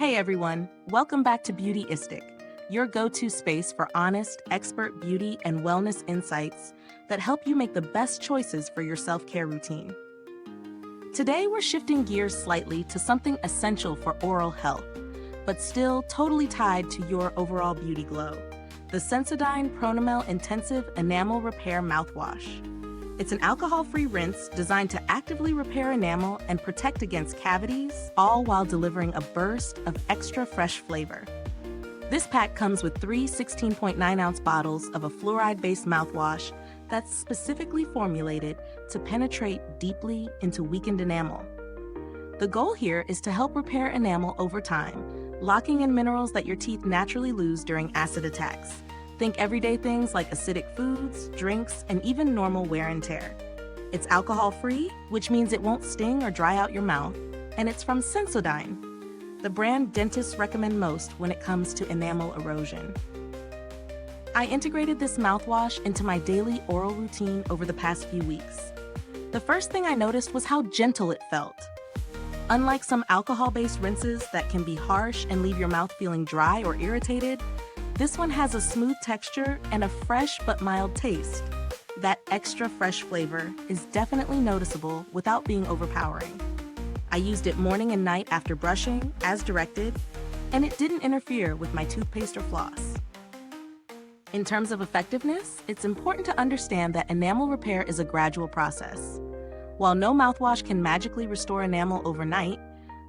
Hey everyone, welcome back to Beautyistic, your go-to space for honest, expert beauty and wellness insights that help you make the best choices for your self-care routine. Today we're shifting gears slightly to something essential for oral health, but still totally tied to your overall beauty glow: the Sensodyne Pronamel Intensive Enamel Repair Mouthwash. It's an alcohol-free rinse designed to actively repair enamel and protect against cavities, all while delivering a burst of extra fresh flavor. This pack comes with three 16.9-ounce bottles of a fluoride-based mouthwash that's specifically formulated to penetrate deeply into weakened enamel. The goal here is to help repair enamel over time, locking in minerals that your teeth naturally lose during acid attacks. Think everyday things like acidic foods, drinks, and even normal wear and tear. It's alcohol-free, which means it won't sting or dry out your mouth, and it's from Sensodyne, the brand dentists recommend most when it comes to enamel erosion. I integrated this mouthwash into my daily oral routine over the past few weeks. The first thing I noticed was how gentle it felt. Unlike some alcohol-based rinses that can be harsh and leave your mouth feeling dry or irritated, this one has a smooth texture and a fresh but mild taste. That extra fresh flavor is definitely noticeable without being overpowering. I used it morning and night after brushing, as directed, and it didn't interfere with my toothpaste or floss. In terms of effectiveness, it's important to understand that enamel repair is a gradual process. While no mouthwash can magically restore enamel overnight,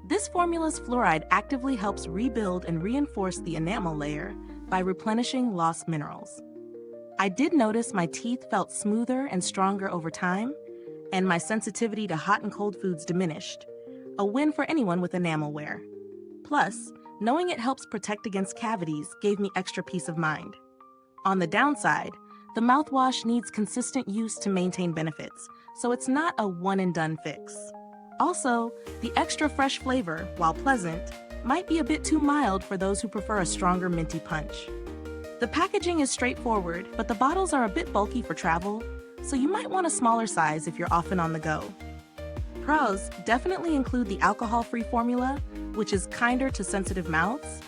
this formula's fluoride actively helps rebuild and reinforce the enamel layer by replenishing lost minerals. I did notice my teeth felt smoother and stronger over time, and my sensitivity to hot and cold foods diminished, a win for anyone with enamel wear. Plus, knowing it helps protect against cavities gave me extra peace of mind. On the downside, the mouthwash needs consistent use to maintain benefits, so it's not a one-and-done fix. Also, the extra fresh flavor, while pleasant, might be a bit too mild for those who prefer a stronger minty punch. The packaging is straightforward, but the bottles are a bit bulky for travel, so you might want a smaller size if you're often on the go. Pros definitely include the alcohol-free formula, which is kinder to sensitive mouths,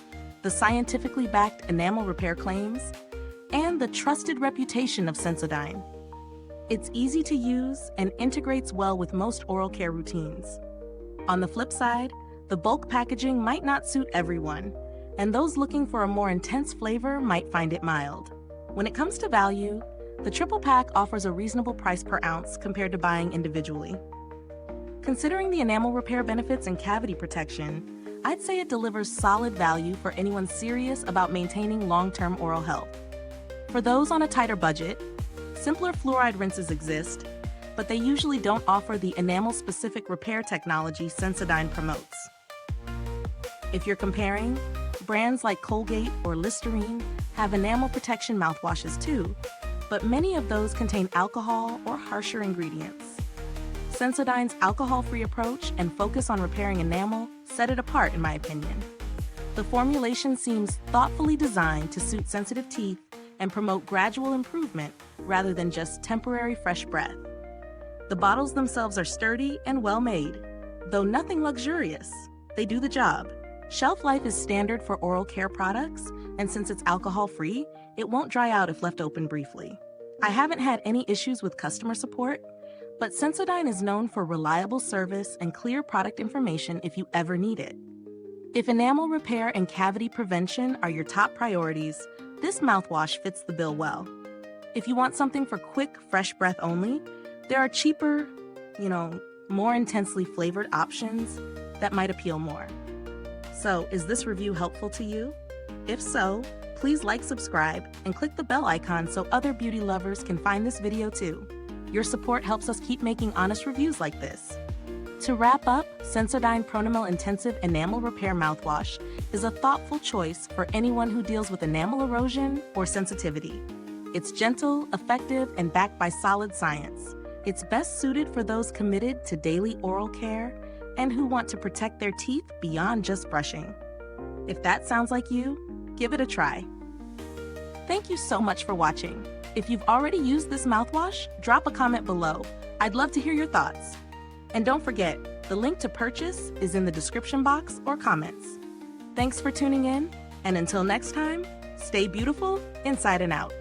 the scientifically backed enamel repair claims, and the trusted reputation of Sensodyne. It's easy to use and integrates well with most oral care routines. On the flip side, the bulk packaging might not suit everyone, and those looking for a more intense flavor might find it mild. When it comes to value, the triple pack offers a reasonable price per ounce compared to buying individually. Considering the enamel repair benefits and cavity protection, I'd say it delivers solid value for anyone serious about maintaining long-term oral health. For those on a tighter budget, simpler fluoride rinses exist, but they usually don't offer the enamel-specific repair technology Sensodyne promotes. If you're comparing, brands like Colgate or Listerine have enamel protection mouthwashes too, but many of those contain alcohol or harsher ingredients. Sensodyne's alcohol-free approach and focus on repairing enamel set it apart in my opinion. The formulation seems thoughtfully designed to suit sensitive teeth and promote gradual improvement rather than just temporary fresh breath. The bottles themselves are sturdy and well-made, though nothing luxurious. They do the job. Shelf life is standard for oral care products, and since it's alcohol-free, it won't dry out if left open briefly. I haven't had any issues with customer support, but Sensodyne is known for reliable service and clear product information if you ever need it. If enamel repair and cavity prevention are your top priorities, this mouthwash fits the bill well. If you want something for quick, fresh breath only, there are cheaper, more intensely flavored options that might appeal more. So, is this review helpful to you? If so, please like, subscribe, and click the bell icon so other beauty lovers can find this video too. Your support helps us keep making honest reviews like this. To wrap up, Sensodyne Pronamel Intensive Enamel Repair Mouthwash is a thoughtful choice for anyone who deals with enamel erosion or sensitivity. It's gentle, effective, and backed by solid science. It's best suited for those committed to daily oral care and who want to protect their teeth beyond just brushing. If that sounds like you, give it a try. Thank you so much for watching. If you've already used this mouthwash, drop a comment below. I'd love to hear your thoughts. And don't forget, the link to purchase is in the description box or comments. Thanks for tuning in, and until next time, stay beautiful inside and out.